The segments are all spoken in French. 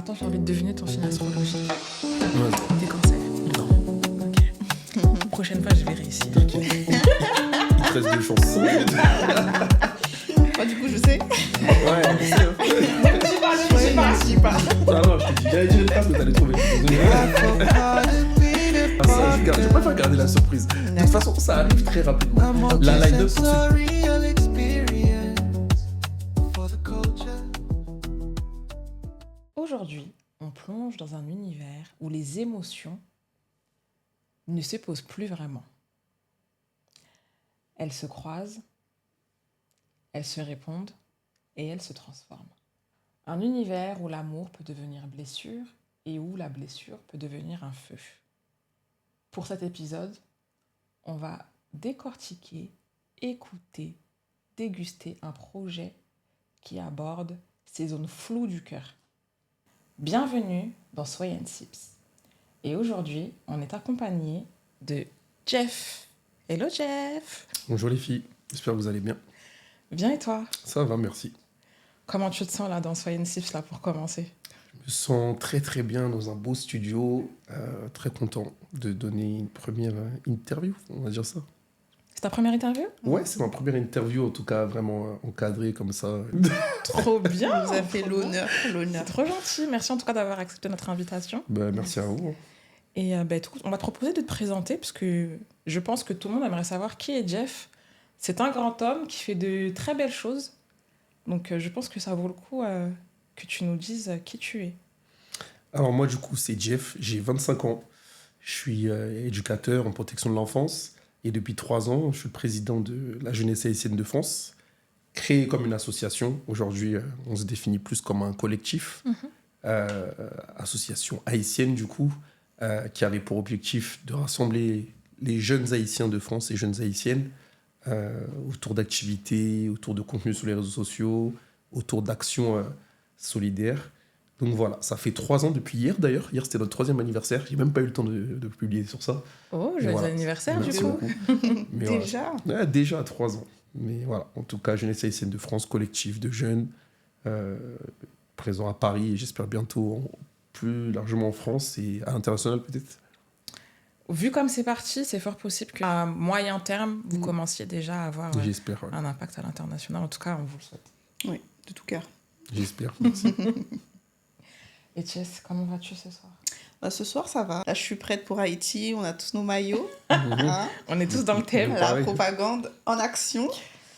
Attends, j'ai envie de deviner ton signe astrologique. Ouais. T'es cancer. Non. Ok. Prochaine fois, je vais réussir. Il te reste 2 chances. Moi, du coup, je sais. Ouais, je sais. Je sais pas. Non, je t'ai dit, j'allais dire une phrase, mais t'allais trouver. Désolé. Ça, je préfère garder la surprise. De toute façon, ça arrive très rapidement. La line-up, pour ceux Aujourd'hui, on plonge dans un univers où les émotions ne se posent plus vraiment. Elles se croisent, elles se répondent et elles se transforment. Un univers où l'amour peut devenir blessure et où la blessure peut devenir un feu. Pour cet épisode, on va décortiquer, écouter, déguster un projet qui aborde ces zones floues du cœur. Bienvenue dans Soy & Sips. Et aujourd'hui, on est accompagné de Jeff. Hello Jeff. Bonjour les filles, j'espère que vous allez bien. Bien et toi? Ça va, merci. Comment tu te sens là dans Soy & Sips là pour commencer? Je me sens très très bien dans un beau studio, très content de donner une première interview, on va dire ça. C'est ta première interview? Ouais, c'est ma première interview, en tout cas vraiment encadrée comme ça. Trop bien. Vous avez fait l'honneur. C'est trop gentil. Merci en tout cas d'avoir accepté notre invitation. Merci à vous. Et écoute, on va te proposer de te présenter parce que je pense que tout le monde aimerait savoir qui est Jeff. C'est un grand homme qui fait de très belles choses. Donc je pense que ça vaut le coup que tu nous dises qui tu es. Alors moi du coup c'est Jeff, j'ai 25 ans, je suis éducateur en protection de l'enfance et depuis 3 ans je suis le président de la jeunesse haïtienne de France, créé comme une association. Aujourd'hui on se définit plus comme un collectif, association haïtienne du coup, qui avait pour objectif de rassembler les jeunes haïtiens de France et jeunes haïtiennes autour d'activités, autour de contenus sur les réseaux sociaux, autour d'actions solidaires. Donc voilà, ça fait 3 ans depuis hier d'ailleurs. Hier c'était notre 3e anniversaire. J'ai même pas eu le temps de publier sur ça. Oh, joyeux anniversaire Merci du coup. beaucoup. Mais Déjà voilà. Ouais, déjà 3 ans. Mais voilà, en tout cas, Jeunesse haïtienne de France, collectif de jeunes, présent à Paris et j'espère bientôt plus largement en France et à l'international peut-être. Vu comme c'est parti, c'est fort possible qu'à moyen terme, vous commenciez déjà à avoir J'espère, ouais. un impact à l'international. En tout cas, on vous le souhaite. Oui, de tout cœur. J'espère, merci. Et Jess, comment vas-tu ce soir? Ce soir, ça va. Là, je suis prête pour Haïti. On a tous nos maillots. Hein, On est tous dans le thème. Ouais. la Pareil. propagande en action.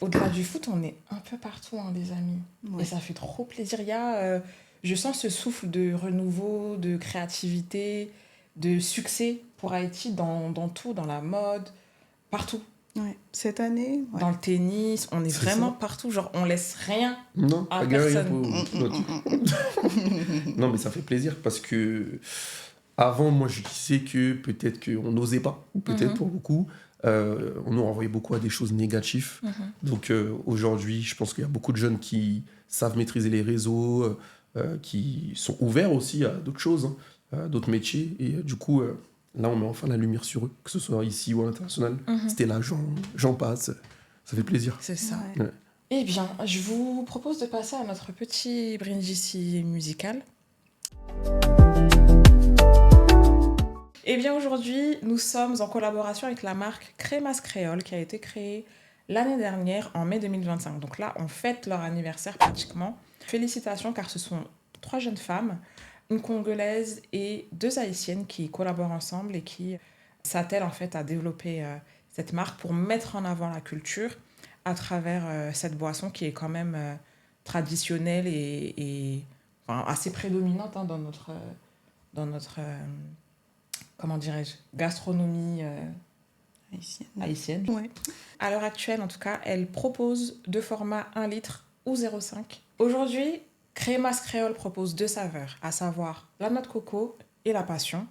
Au-delà du foot, on est un peu partout, hein, les amis. Ouais. Et ça fait trop plaisir. Il y a, je sens ce souffle de renouveau, de créativité, de succès pour Haïti dans tout, dans la mode, partout. Ouais. Cette année, ouais. Dans le tennis, on est C'est vraiment ça. partout. Genre, on laisse rien. Non, Ah, pas gagné personne. Non, mais ça fait plaisir parce que avant, moi, je disais que peut-être qu'on n'osait pas, ou peut-être pour beaucoup. On nous renvoyait beaucoup à des choses négatives. Donc aujourd'hui, je pense qu'il y a beaucoup de jeunes qui savent maîtriser les réseaux, qui sont ouverts aussi à d'autres choses, à d'autres métiers. Et du coup, là, on met enfin la lumière sur eux, que ce soit ici ou à l'international. C'était là, j'en passe. Ça fait plaisir. C'est ça. Ouais. Ouais. Eh bien, je vous propose de passer à notre petit brindisi musical. Eh bien, aujourd'hui, nous sommes en collaboration avec la marque Crémas Créole qui a été créée l'année dernière, en mai 2025. Donc là, on fête leur anniversaire pratiquement. Félicitations, car ce sont 3 jeunes femmes, une Congolaise et 2 Haïtiennes qui collaborent ensemble et qui s'attellent en fait à développer cette marque pour mettre en avant la culture à travers cette boisson qui est quand même traditionnelle et enfin, assez prédominante hein, dans notre comment dirais-je, gastronomie haïtienne. Ouais. À l'heure actuelle, en tout cas, elle propose 2 formats 1 litre ou 0,5. Aujourd'hui, Crémas Créole propose 2 saveurs, à savoir la noix de coco et la passion.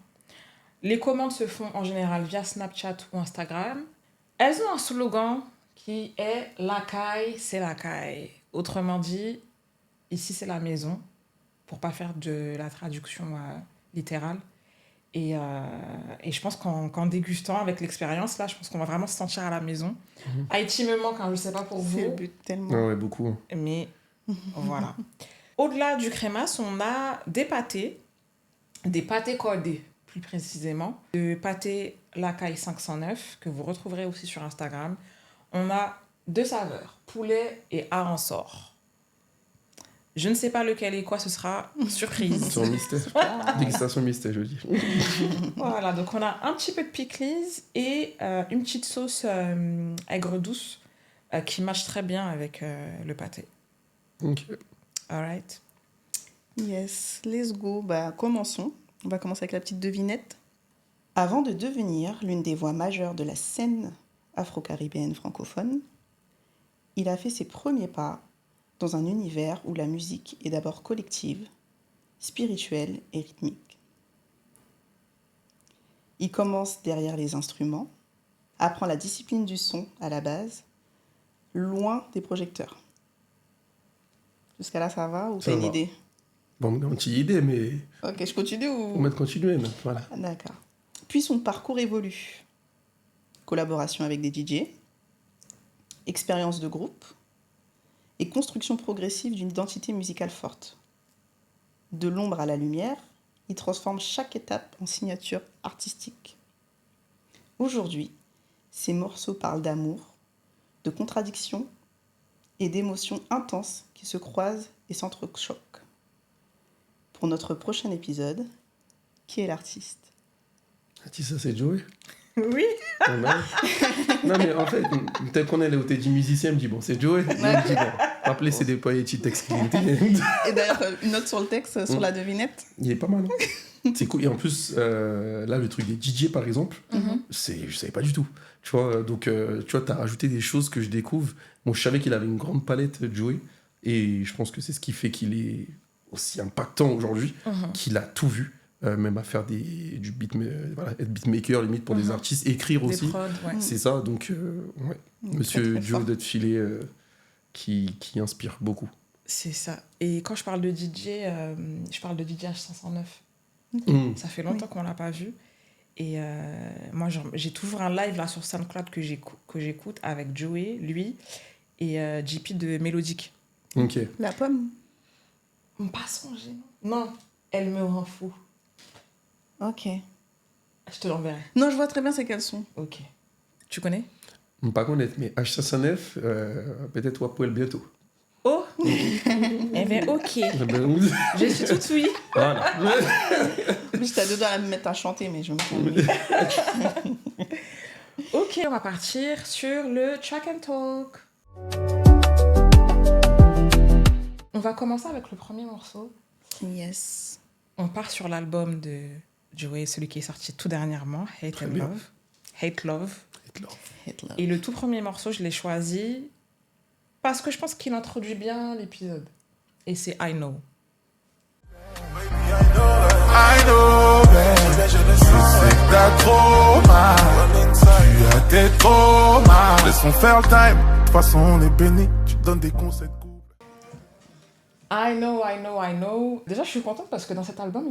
Les commandes se font en général via Snapchat ou Instagram. Elles ont un slogan qui est « La caille, c'est la caille ». Autrement dit, ici c'est la maison, pour pas faire de la traduction littérale. Et je pense qu'en dégustant avec l'expérience, là, je pense qu'on va vraiment se sentir à la maison. Haïti me manque, hein, je sais pas pour C'est le vous, but tellement. Ah ouais, beaucoup. mais voilà. Au-delà du crémasse, on a des pâtés cordés, plus précisément. Le pâté Lacaille 509, que vous retrouverez aussi sur Instagram. On a 2 saveurs, poulet et aransor. Je ne sais pas lequel est quoi, ce sera surprise. C'est un mystère. Dégustation mystère, je dis. Voilà, donc on a un petit peu de pickles et une petite sauce aigre douce qui matche très bien avec le pâté. Ok. Alright. Yes, let's go. Bah, commençons. On va commencer avec la petite devinette. Avant de devenir l'une des voix majeures de la scène afro-caribéenne francophone, il a fait ses premiers pas dans un univers où la musique est d'abord collective, spirituelle et rythmique. Il commence derrière les instruments, apprend la discipline du son à la base, loin des projecteurs. Jusqu'à là, ça va ou Ça t'as une va. idée? Bon, on a une petite idée, mais Ok, je continue ou... on va continuer. Mais voilà. D'accord. Puis son parcours évolue. Collaboration avec des DJ, expérience de groupe et construction progressive d'une identité musicale forte. De l'ombre à la lumière, il transforme chaque étape en signature artistique. Aujourd'hui, ses morceaux parlent d'amour, de contradictions et d'émotions intenses qui se croisent et s'entrechoquent. Pour notre prochain épisode, qui est l'artiste? Tu sais, ça, c'est Joey. Oui. Pas mal. Non, mais en fait, tel qu'on est là où t'es dit musicien, me dit bon, c'est Joey. Il me dit bon, rappelez, c'est des petits textes qu'il Et d'ailleurs, une note sur le texte, sur la devinette. Il est pas mal. Hein. C'est cool. Et en plus, là, le truc des DJ, par exemple, je savais pas du tout. Tu vois, donc, tu vois, t'as rajouté des choses que je découvre. Bon, je savais qu'il avait une grande palette, Joey. Et je pense que c'est ce qui fait qu'il est aussi impactant aujourd'hui, qu'il a tout vu. Même à faire du voilà, être beatmaker limite pour des artistes, écrire Des aussi. prods, ouais. C'est ça, donc ouais. Monsieur Joe Detfilé qui inspire beaucoup. C'est ça. Et quand je parle de DJ, je parle de DJ H509. Ça fait longtemps qu'on l'a pas vu. Et moi, j'ai toujours un live là sur SoundCloud que j'écoute avec Joey, lui, et JP de Mélodique. Ok. La pomme. Pas songé, non. Elle me rend fou. Ok. Je te l'enverrai. Non, je vois très bien c'est quels sont. Ok. Tu connais? Pas connaître, mais H509, peut-être Wapwell bientôt. Oh. Eh bien, ok. Eh ben, Je suis tout oui. voilà. J'étais à deux doigts à me mettre à chanter, mais je me calme. Ok, on va partir sur le track and talk. On va commencer avec le premier morceau. Yes. On part sur l'album de Joey, celui qui est sorti tout dernièrement, Hate Très and bien. Love. Hate Love. Hitler. Et le tout premier morceau, je l'ai choisi parce que je pense qu'il introduit bien l'épisode. Et c'est I Know. I know, babe, je sais que t'as trop mal. Tu as tes traumas. Laissons faire le time. De toute façon, on est béni. Tu donnes des conseils de couple. I know, I know, I know. Déjà, je suis contente parce que dans cet album,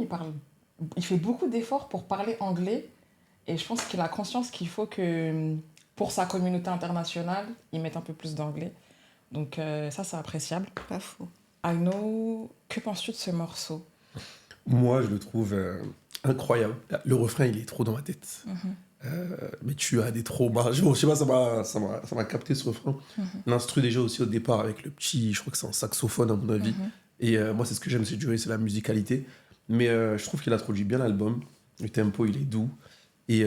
il fait beaucoup d'efforts pour parler anglais. Et je pense qu'il a conscience qu'il faut que, pour sa communauté internationale, il mette un peu plus d'anglais. Donc ça, c'est appréciable. Pas faux. I know. Que penses-tu de ce morceau? Moi, je le trouve incroyable. Le refrain, il est trop dans ma tête. Mais tu as des traumas. Je sais pas, ça m'a capté ce refrain. L'instru déjà aussi au départ avec le petit, je crois que c'est un saxophone à mon avis. Et moi, c'est ce que j'aime, c'est Joey, c'est la musicalité. Mais je trouve qu'il introduit bien l'album. Le tempo, il est doux. Et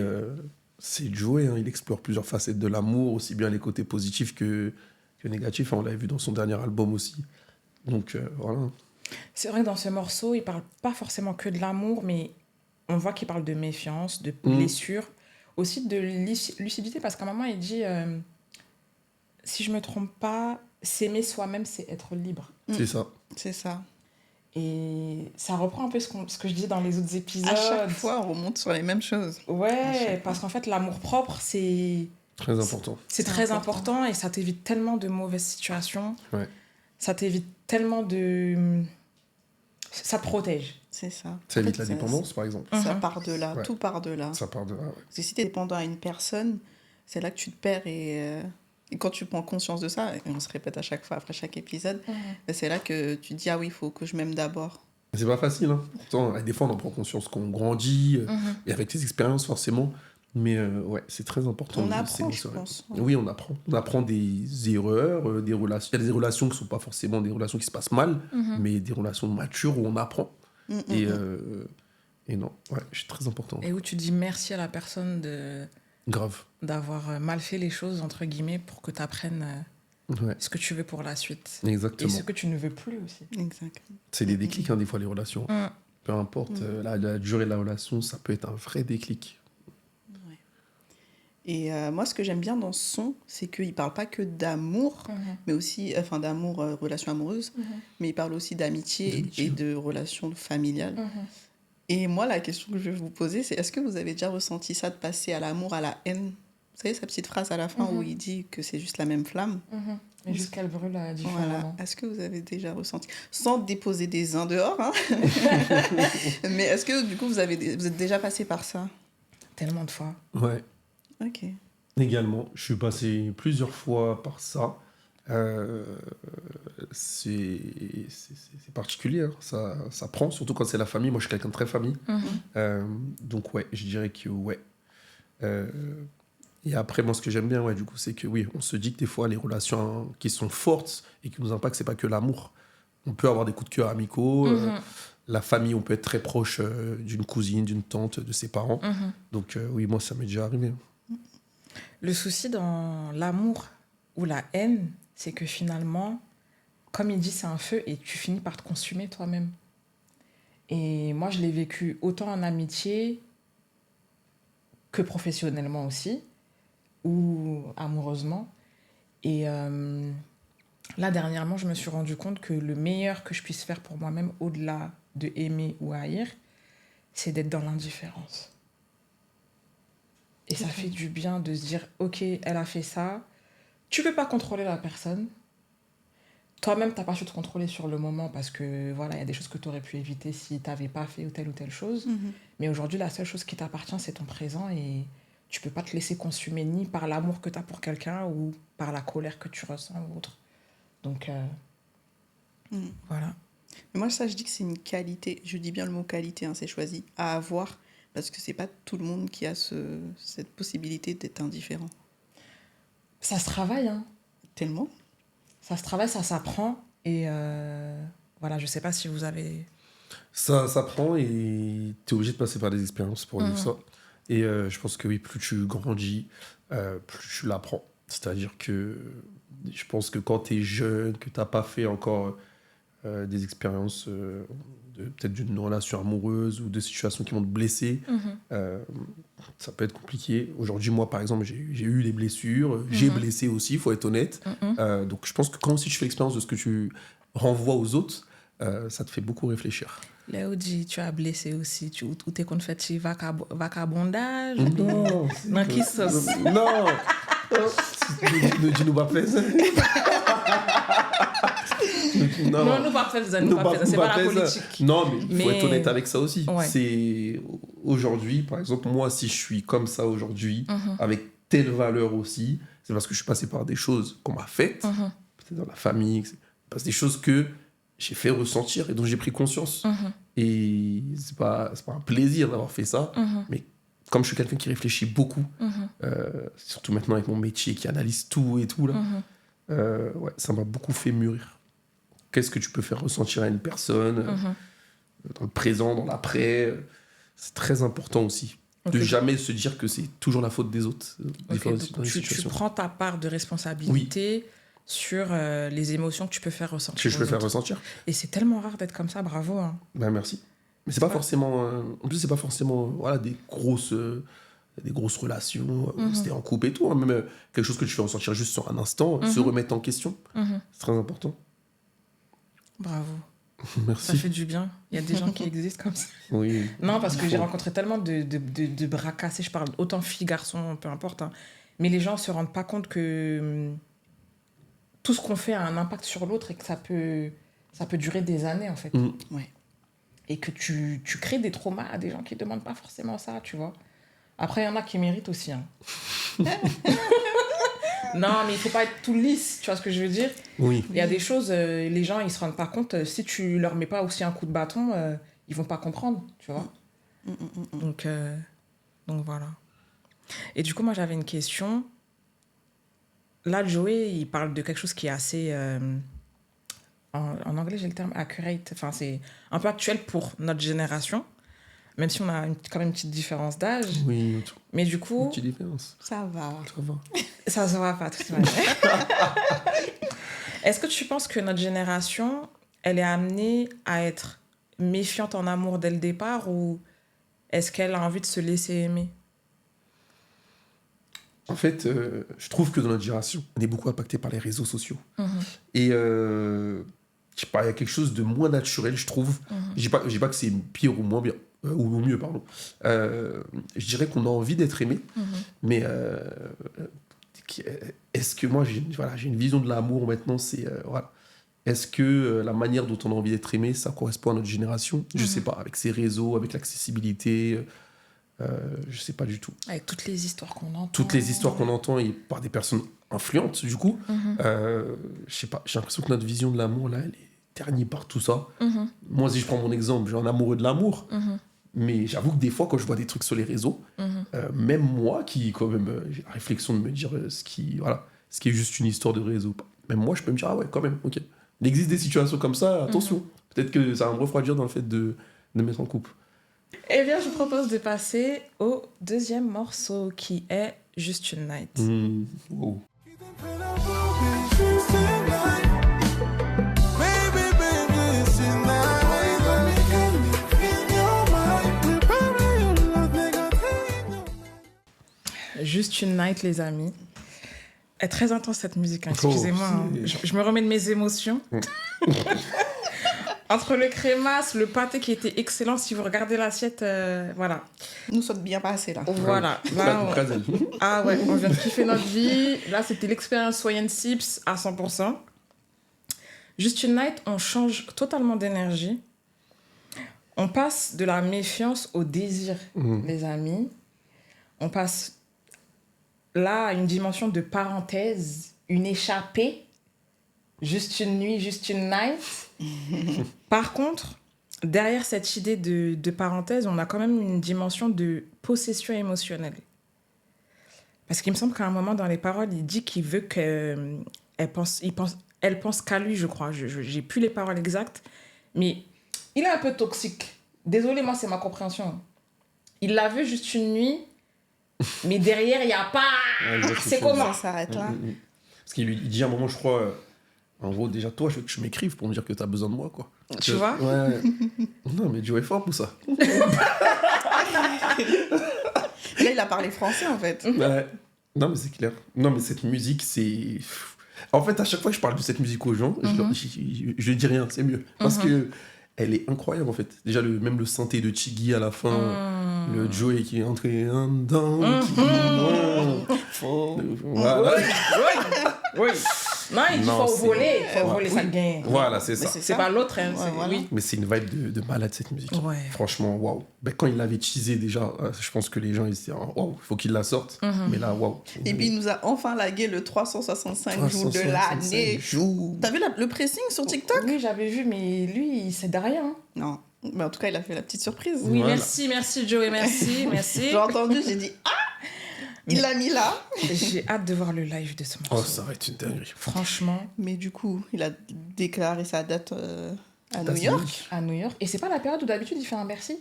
c'est Joey, hein, il explore plusieurs facettes de l'amour, aussi bien les côtés positifs que négatifs. On l'avait vu dans son dernier album aussi. Donc voilà. C'est vrai que dans ce morceau, il parle pas forcément que de l'amour, mais on voit qu'il parle de méfiance, de blessure, aussi de lucidité, parce qu'à un moment, il dit si je me trompe pas, s'aimer soi-même, c'est être libre. C'est ça. C'est ça. Et ça reprend un peu ce que je dis dans les autres épisodes. À chaque fois, on remonte sur les mêmes choses. Ouais, parce qu'en fait, l'amour-propre, c'est Très important. c'est très important et ça t'évite tellement de mauvaises situations. Ouais. Ça t'évite tellement de... Ça te protège. C'est ça. Ça En évite fait, la dépendance, par exemple. Ça part de là, Ouais. tout part de là. Ça part de là, ouais. Parce que si t'es dépendant à une personne, c'est là que tu te perds et Et quand tu prends conscience de ça, et on se répète à chaque fois, après chaque épisode, c'est là que tu te dis, ah oui, il faut que je m'aime d'abord. C'est pas facile, hein. Pourtant, des fois, on en prend conscience qu'on grandit, et avec les expériences, forcément. Mais ouais, c'est très important. On apprend, je pense. Oui, on apprend. On apprend des erreurs, des relations. Il y a des relations qui ne sont pas forcément des relations qui se passent mal, mais des relations matures où on apprend. Et non, ouais, c'est très important. Et où tu dis merci à la personne Grave. d'avoir mal fait les choses, entre guillemets, pour que tu apprennes ce que tu veux pour la suite. Exactement. Et ce que tu ne veux plus aussi. Exact. C'est des déclics, hein, des fois, les relations. Peu importe la durée de la relation, ça peut être un vrai déclic. Ouais. Et moi, ce que j'aime bien dans ce son, c'est qu'il ne parle pas que d'amour, mais aussi, enfin d'amour, relation amoureuse, mais il parle aussi d'amitié et de relations familiales. Et moi, la question que je vais vous poser, c'est est-ce que vous avez déjà ressenti ça, de passer à l'amour, à la haine? Vous savez, sa petite phrase à la fin où il dit que c'est juste la même flamme. Et juste qu'elle brûle différemment. Voilà. Est-ce que vous avez déjà ressenti, sans déposer des uns dehors, hein mais est-ce que du coup, vous êtes déjà passé par ça? Tellement de fois. Ouais. Ok. Également, je suis passé plusieurs fois par ça. C'est particulier, hein. Ça prend, surtout quand c'est la famille. Moi, je suis quelqu'un de très famille. Donc, ouais, je dirais que ouais. Et après, moi, ce que j'aime bien, ouais, du coup, c'est que oui, on se dit que des fois, les relations qui sont fortes et qui nous impactent, c'est pas que l'amour. On peut avoir des coups de cœur amicaux. La famille, on peut être très proche d'une cousine, d'une tante, de ses parents. Donc, oui, moi, ça m'est déjà arrivé. Le souci dans l'amour ou la haine, c'est que finalement, comme il dit, c'est un feu et tu finis par te consumer toi-même. Et moi, je l'ai vécu autant en amitié que professionnellement aussi, ou amoureusement. Et là, dernièrement, je me suis rendu compte que le meilleur que je puisse faire pour moi-même, au-delà de aimer ou haïr, c'est d'être dans l'indifférence. Et ça fait du bien de se dire, ok, elle a fait ça. Tu peux pas contrôler la personne. Toi-même, t'as pas su te contrôler sur le moment parce que voilà, il y a des choses que tu aurais pu éviter si t'avais pas fait ou telle chose. Mais aujourd'hui, la seule chose qui t'appartient, c'est ton présent et tu peux pas te laisser consumer ni par l'amour que t'as pour quelqu'un ou par la colère que tu ressens ou autre. Donc, voilà. Mais moi, ça, je dis que c'est une qualité. Je dis bien le mot qualité, hein, c'est choisi, à avoir. Parce que c'est pas tout le monde qui a cette possibilité d'être indifférent. Ça se travaille, hein. Tellement. Ça se travaille, ça s'apprend. Et voilà, je sais pas si vous avez... Ça s'apprend et tu es obligé de passer par des expériences pour vivre ça. Et je pense que oui, plus tu grandis, plus tu l'apprends. C'est-à-dire que je pense que quand tu es jeune, que tu n'as pas fait encore des expériences... peut-être d'une relation amoureuse ou de situations qui vont te blesser, ça peut être compliqué. Aujourd'hui, moi, par exemple, j'ai eu des blessures, j'ai blessé aussi, il faut être honnête. Donc, je pense que quand aussi tu fais l'expérience de ce que tu renvoies aux autres, ça te fait beaucoup réfléchir. Léo dit, tu as blessé aussi, ou t'es qu'on fait vagabondage. Non, non, qui ça? Non, dis-nous pas plaisir. Non, nous pas faire ça, c'est pas la politique. Non, mais il faut être honnête avec ça aussi. Ouais. C'est aujourd'hui, par exemple, moi, si je suis comme ça aujourd'hui, avec telle valeur aussi, c'est parce que je suis passé par des choses qu'on m'a faites, peut-être dans la famille, parce des choses que j'ai fait ressentir et dont j'ai pris conscience. Et c'est pas un plaisir d'avoir fait ça, mais comme je suis quelqu'un qui réfléchit beaucoup, surtout maintenant avec mon métier, qui analyse tout et tout, là, ouais, ça m'a beaucoup fait mûrir. Qu'est-ce que tu peux faire ressentir à une personne dans le présent, dans l'après. C'est très important aussi. De jamais se dire que c'est toujours la faute des autres. Tu prends ta part de responsabilité sur les émotions que tu peux faire ressentir. Que je peux faire ressentir. Et c'est tellement rare d'être comme ça, bravo. Hein. Ben, merci. Mais c'est pas forcément... en plus, c'est pas forcément voilà, des grosses relations. C'était en couple et tout. Hein, même quelque chose que tu fais ressentir juste sur un instant, se remettre en question. C'est très important. Bravo. Merci. Ça fait du bien. Il y a des gens qui existent comme ça. Oui. Non, parce que j'ai rencontré tellement de bras cassés. Je parle autant filles, garçons, peu importe. Hein. Mais les gens ne se rendent pas compte que tout ce qu'on fait a un impact sur l'autre et que ça peut durer des années, en fait. Ouais. Et que tu crées des traumas à des gens qui ne demandent pas forcément ça, tu vois. Après, il y en a qui méritent aussi. Hein. Non, mais il faut pas être tout lisse, tu vois ce que je veux dire? Oui. Il y a des choses, les gens, ils se rendent pas compte. Si tu leur mets pas aussi un coup de bâton, ils vont pas comprendre, tu vois. Donc voilà. Et du coup, moi, j'avais une question. Là, Joey, il parle de quelque chose qui est assez... en anglais, j'ai le terme accurate. Enfin, c'est un peu actuel pour notre génération, même si on a quand même une petite différence d'âge. Oui, Mais du coup... une petite différence. Ça va. Ça va. Ça se voit pas, de toute manière. Est-ce que tu penses que notre génération, elle est amenée à être méfiante en amour dès le départ, ou est-ce qu'elle a envie de se laisser aimer? En fait, je trouve que dans notre génération, on est beaucoup impacté par les réseaux sociaux. Et je sais pas, il y a quelque chose de moins naturel, je trouve. Je dis pas que c'est pire ou moins bien, ou mieux, pardon. Je dirais qu'on a envie d'être aimé, mais est-ce que moi, j'ai une vision de l'amour maintenant, c'est... voilà. Est-ce que la manière dont on a envie d'être aimé, ça correspond à notre génération? Je sais pas, avec ces réseaux, avec l'accessibilité... je sais pas du tout. Avec toutes les histoires qu'on entend. Toutes les histoires qu'on entend et par des personnes influentes, du coup. Je sais pas, j'ai l'impression que notre vision de l'amour, là, elle est ternie par tout ça. Moi, si je prends mon exemple, j'ai un amoureux de l'amour. Mais j'avoue que des fois, quand je vois des trucs sur les réseaux, même moi, qui, quand même, j'ai la réflexion de me dire ce qui est juste une histoire de réseau. Même moi, je peux me dire, ah ouais, quand même, ok. Il existe des situations comme ça, attention. Peut-être que ça va me refroidir dans le fait de me mettre en couple. Eh bien, je vous propose de passer au deuxième morceau, qui est Just une Night. Wow. Juste une Night, les amis. Elle est très intense, cette musique, hein. Excusez-moi. Hein. Je me remets de mes émotions. Entre le crémasse, le pâté qui était excellent, si vous regardez l'assiette, voilà. Nous sommes bien passés là. Voilà. Là, ah ouais, on vient de kiffer notre vie. Là, c'était l'expérience Soyen Sips à 100%. Just une Night, on change totalement d'énergie. On passe de la méfiance au désir, les amis. On passe là à une dimension de parenthèse, une échappée. Juste une nuit, juste une night. Par contre, derrière cette idée de parenthèse, on a quand même une dimension de possession émotionnelle. Parce qu'il me semble qu'à un moment dans les paroles, il dit qu'il veut qu'elle elle pense qu'à lui, je crois. J'ai plus les paroles exactes. Mais il est un peu toxique. Désolée, moi, c'est ma compréhension. Il la veut juste une nuit, mais derrière, il n'y a pas... c'est comment? Ça s'arrête là. Parce qu'il dit à un moment, je crois... En gros, déjà, toi, je veux que tu m'écrives pour me dire que t'as besoin de moi, quoi. Tu vois? Ouais. Non, mais Joe est fort pour ça. Là, il a parlé français, en fait. Ouais. Non, mais c'est clair. Non, mais cette musique, c'est... En fait, à chaque fois que je parle de cette musique aux gens, je dis rien, c'est mieux. Parce que elle est incroyable, en fait. Déjà, même le synthé de Chiggy à la fin, le Joey qui est entré dedans, voilà. Oui. Non, il faut voler. Il faut voler, ça gagne. Voilà, c'est ça. C'est pas l'autre, hein. voilà. Oui. Mais c'est une vibe de malade, cette musique. Ouais. Franchement, waouh. Ben, quand il l'avait teasé déjà, je pense que les gens, ils se disaient, waouh, il faut qu'il la sorte. Mais là, waouh. Et puis, il nous a enfin lagué le 365 jours de l'année. T'as vu le pressing sur TikTok? Oui, j'avais vu, mais lui, il sait de rien. Hein. Non. Mais en tout cas, il a fait la petite surprise. Oui, Voilà. merci Joey, merci. J'ai entendu, j'ai dit, ah! Il l'a mis là. J'ai hâte de voir le live de ce morceau. Oh, ça va être une dinguerie. Franchement. Mais du coup, il a déclaré sa date à New York. À New York. Et c'est pas la période où d'habitude il fait un Bercy?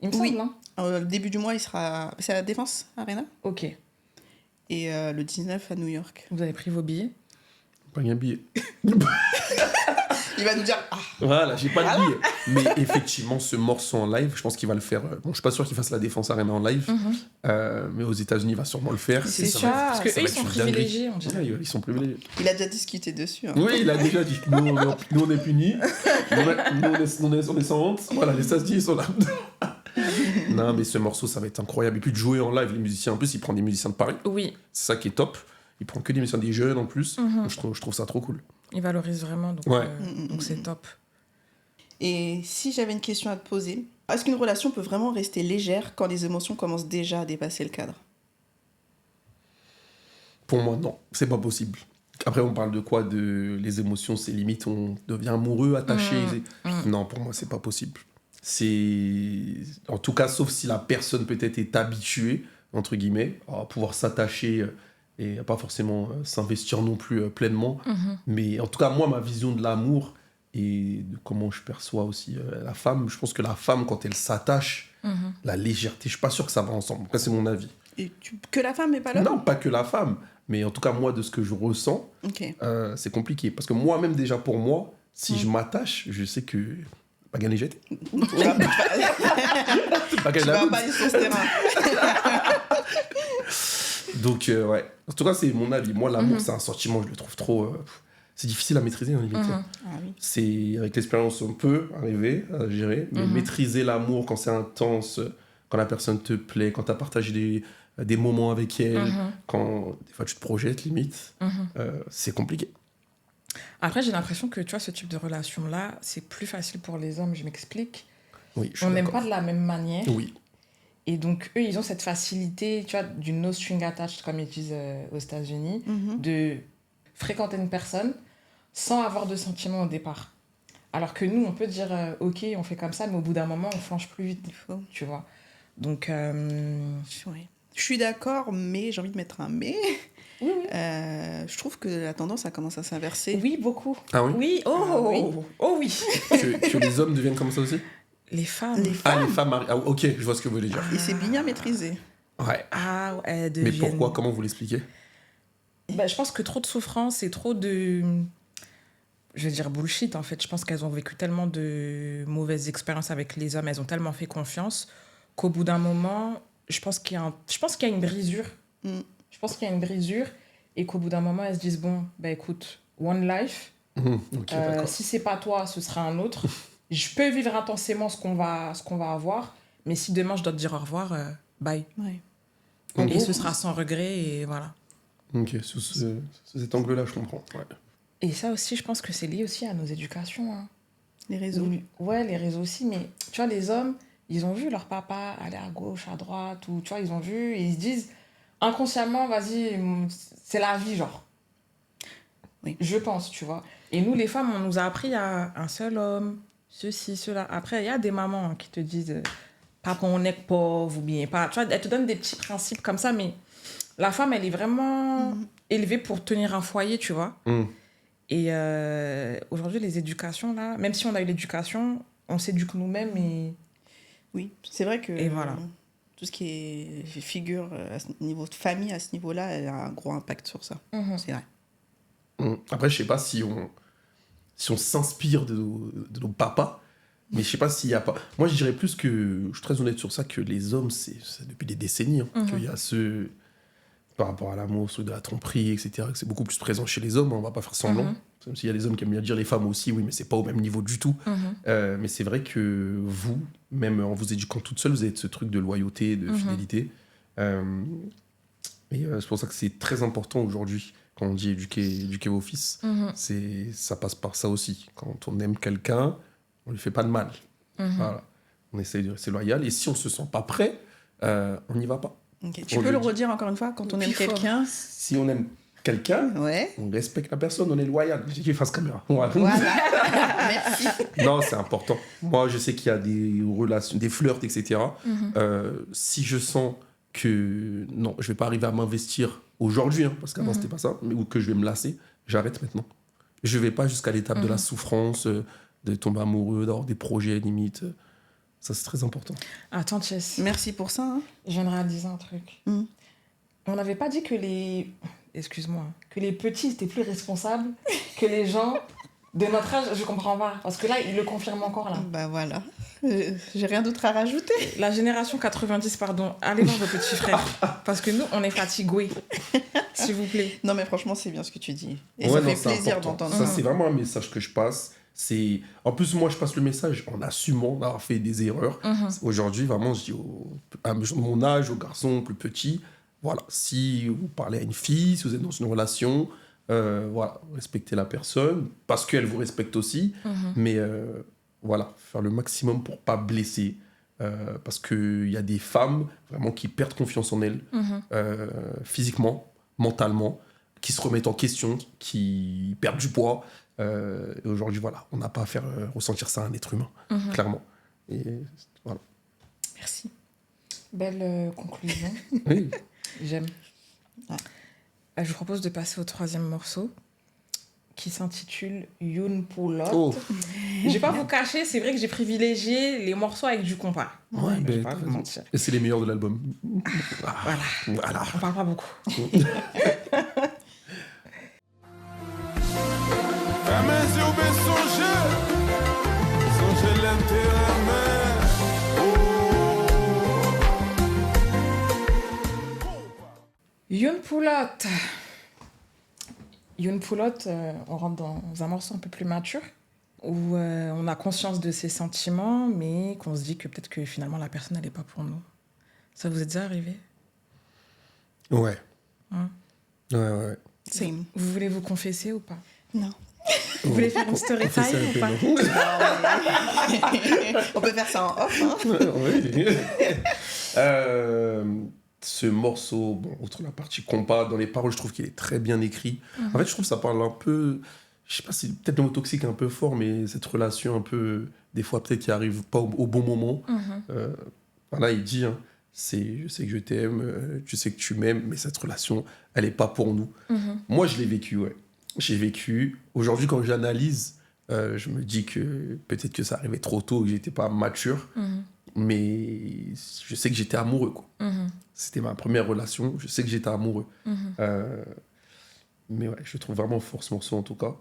Il me semble, hein? Le début du mois, il sera... C'est à la Défense Arena. Ok. Et le 19 à New York. Vous avez pris vos billets? Pas un billet. Il va nous dire, ah! Voilà, j'ai pas de billet. Mais effectivement, ce morceau en live, je pense qu'il va le faire. Bon, je suis pas sûr qu'il fasse la Défense Arena en live, mais aux États-Unis, il va sûrement le faire. C'est ça sûr, parce que eux, ils sont privilégiés, on dirait. Ouais, ils sont privilégiés. Il a déjà discuté dessus. Hein. Oui, il a déjà dit. Nous, on est punis. Nous, on est sans honte. Voilà, les États-Unis, ils sont là. Non, mais ce morceau, ça va être incroyable. Et puis de jouer en live, les musiciens, en plus, il prend des musiciens de Paris. Oui. C'est ça qui est top. Il prend que des musiciens, des jeunes en plus. Donc, je trouve ça trop cool. Il valorise vraiment, donc Ouais. Donc c'est top. Et si j'avais une question à te poser, est-ce qu'une relation peut vraiment rester légère quand les émotions commencent déjà à dépasser le cadre? Pour moi, non, c'est pas possible. Après, on parle de quoi? De les émotions, c'est limite, on devient amoureux, attaché. Non, pour moi, c'est pas possible. En tout cas, sauf si la personne peut-être est habituée, entre guillemets, à pouvoir s'attacher et à pas forcément s'investir non plus pleinement. Mais en tout cas, moi, ma vision de l'amour et de comment je perçois aussi la femme, je pense que la femme, quand elle s'attache, la légèreté, je suis pas sûr que ça va ensemble. Après, c'est mon avis. Et que la femme et pas l'homme? Non, pas que la femme. Mais en tout cas, moi, de ce que je ressens, c'est compliqué. Parce que moi-même, déjà, pour moi, si je m'attache, je sais que... Pas gagner jette. Pas gagner la pas aller sur ce terrain. Donc, ouais. En tout cas, c'est mon avis. Moi, l'amour, c'est un sentiment, je le trouve trop... c'est difficile à maîtriser, en limite. Ah, oui. C'est, avec l'expérience, on peut arriver à gérer. Mais maîtriser l'amour quand c'est intense, quand la personne te plaît, quand tu as partagé des moments avec elle, quand des fois tu te projettes, limite, c'est compliqué. Après, j'ai l'impression que, tu vois, ce type de relation-là, c'est plus facile pour les hommes, je m'explique. Oui, je suis On n'aime d'accord. pas de la même manière. Oui. Et donc, eux, ils ont cette facilité, tu vois, du no string attached, comme ils disent aux États-Unis, de fréquenter une personne sans avoir de sentiments au départ. Alors que nous, on peut dire, OK, on fait comme ça, mais au bout d'un moment, on flanche plus vite, tu vois. Donc... Ouais. Je suis d'accord, mais j'ai envie de mettre un mais. Oui. Je trouve que la tendance, ça commence à s'inverser. Oui, beaucoup. Ah oui? Oui, oh oui. Que les hommes deviennent comme ça aussi? Les femmes. Ah, les femmes... Ah, ok, je vois ce que vous voulez dire. Et c'est bien maîtrisé. Ouais. Ah, elles Mais deviennent... pourquoi? Comment vous l'expliquez? Je pense que trop de souffrance et trop de... Je vais dire bullshit, en fait. Je pense qu'elles ont vécu tellement de mauvaises expériences avec les hommes. Elles ont tellement fait confiance qu'au bout d'un moment, je pense qu'il y a une brisure. Je pense qu'il y a une brisure et qu'au bout d'un moment, elles se disent, bon, écoute, one life. D'accord. Si c'est pas toi, ce sera un autre. Je peux vivre intensément ce qu'on va avoir, mais si demain je dois te dire au revoir, bye. Ouais. Et ce sera sans regret et voilà. Ok, sous cet angle-là, je comprends. Ouais. Et ça aussi, je pense que c'est lié aussi à nos éducations. Hein. Les réseaux. Ouais, les réseaux aussi, mais tu vois, les hommes, ils ont vu leur papa aller à gauche, à droite, ou tu vois, ils ont vu et ils se disent inconsciemment, vas-y, c'est la vie, genre. Oui. Je pense, tu vois. Et nous, les femmes, on nous a appris à un seul homme, ceci, cela. Après, il y a des mamans qui te disent pas qu'on est pauvre ou bien pas. Tu vois, elles te donnent des petits principes comme ça, mais la femme, elle est vraiment élevée pour tenir un foyer, tu vois. Et aujourd'hui, les éducations, là, même si on a eu l'éducation, on s'éduque nous-mêmes et... Oui, c'est vrai que Et voilà. tout ce qui est figure à ce niveau de famille, à ce niveau-là, elle a un gros impact sur ça. C'est vrai. Après, je sais pas si on s'inspire de nos papas, mais je sais pas s'il y a pas... Moi, je dirais plus que... Je suis très honnête sur ça, que les hommes, c'est depuis des décennies, qu'il y a ce... Par rapport à l'amour, de la tromperie, etc., que c'est beaucoup plus présent chez les hommes, on va pas faire semblant. Même s'il y a des hommes qui aiment bien dire les femmes aussi, oui, mais c'est pas au même niveau du tout. Mais c'est vrai que vous, même en vous éduquant toute seule, vous avez ce truc de loyauté, de fidélité. Et c'est pour ça que c'est très important aujourd'hui, quand on dit éduquer vos fils, ça passe par ça aussi. Quand on aime quelqu'un, on lui fait pas de mal. Voilà. On essaye de rester loyal. Et si on se sent pas prêt, on n'y va pas. Okay. Tu peux le redire encore une fois, quand on aime quelqu'un? Si on aime quelqu'un, on respecte la personne, on est loyal. J'ai dit face caméra. Voilà. Merci. Non, c'est important. Moi, je sais qu'il y a des relations, des flirts, etc. Si je sens que non, je vais pas arriver à m'investir aujourd'hui, parce qu'avant c'était pas ça, mais ou que je vais me lasser, j'arrête maintenant. Je vais pas jusqu'à l'étape de la souffrance, de tomber amoureux, d'avoir des projets limites. Ça, c'est très important. Attends, Chess. Merci pour ça. Hein. Je viens de réaliser un truc. On n'avait pas dit que les... Excuse-moi. Que les petits étaient plus responsables que les gens de notre âge. Je comprends pas. Parce que là, ils le confirment encore, là. Bah voilà. J'ai rien d'autre à rajouter. La génération 90, pardon. Allez voir vos petits frères. Parce que nous, on est fatigués. S'il vous plaît. Non, mais franchement, c'est bien ce que tu dis. Et ça fait plaisir d'entendre ça. C'est vraiment un message que je passe. En plus, moi, je passe le message en assumant d'avoir fait des erreurs. Aujourd'hui, vraiment, je dis à mon âge, aux garçons plus petits, voilà, si vous parlez à une fille, si vous êtes dans une relation, voilà, respectez la personne, parce qu'elle vous respecte aussi, mais voilà, faire le maximum pour pas blesser, parce qu'il y a des femmes vraiment qui perdent confiance en elles, physiquement, mentalement, qui se remettent en question, qui perdent du poids. Et aujourd'hui, voilà, on n'a pas à faire ressentir ça à un être humain, clairement. Et voilà. Merci. Belle conclusion. Oui. J'aime. Ouais. Je vous propose de passer au 3e morceau qui s'intitule Youn Poulot. Oh. Je vais pas vous cacher, c'est vrai que j'ai privilégié les morceaux avec du compas. Ouais, Je ben, vais pas vous mentir. et c'est les meilleurs de l'album. Voilà. On parle pas beaucoup. À mes yeux, ben songer l'intérêt, Youn Poulot. Youn Poulot, on rentre dans un morceau un peu plus mature où on a conscience de ses sentiments, mais qu'on se dit que peut-être que finalement la personne, elle n'est pas pour nous. Ça vous est déjà arrivé? Ouais. Hein? Ouais. Same. Vous voulez vous confesser ou pas? Non. Vous voulez faire une story C'est ça, time ou pas? On peut faire ça en off, hein. Oui. Ce morceau, bon, outre la partie compas, dans les paroles, je trouve qu'il est très bien écrit. En fait, je trouve que ça parle un peu, je sais pas si peut-être le mot toxique est un peu fort, mais cette relation un peu, des fois peut-être qui arrive pas au bon moment. Voilà, il dit, hein, je sais que je t'aime, je sais que tu m'aimes, mais cette relation, elle est pas pour nous. Moi, je l'ai vécu, ouais. J'ai vécu. Aujourd'hui, quand j'analyse, je me dis que peut-être que ça arrivait trop tôt, que j'étais pas mature. Mais je sais que j'étais amoureux, quoi. C'était ma première relation, je sais que j'étais amoureux. Mais ouais, je trouve vraiment fort ce morceau, en tout cas.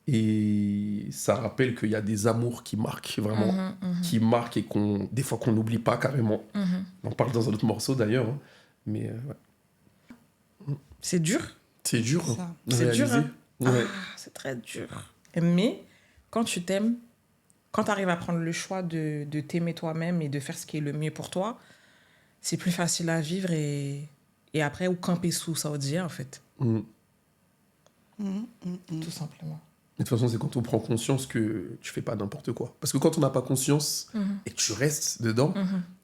Et ça rappelle qu'il y a des amours qui marquent, vraiment, qui marquent et des fois qu'on n'oublie pas carrément. On en parle dans un autre morceau, d'ailleurs. Hein. Mais ouais. C'est dur. C'est dur. Ça. Hein, C'est dur, réaliser. hein. Ouais. C'est très dur. Mais quand tu t'aimes, quand tu arrives à prendre le choix de t'aimer toi-même et de faire ce qui est le mieux pour toi, c'est plus facile à vivre et après, ou camper sous, ça veut dire, en fait. Tout simplement. Et de toute façon, c'est quand on prend conscience que tu fais pas n'importe quoi. Parce que quand on n'a pas conscience et que tu restes dedans,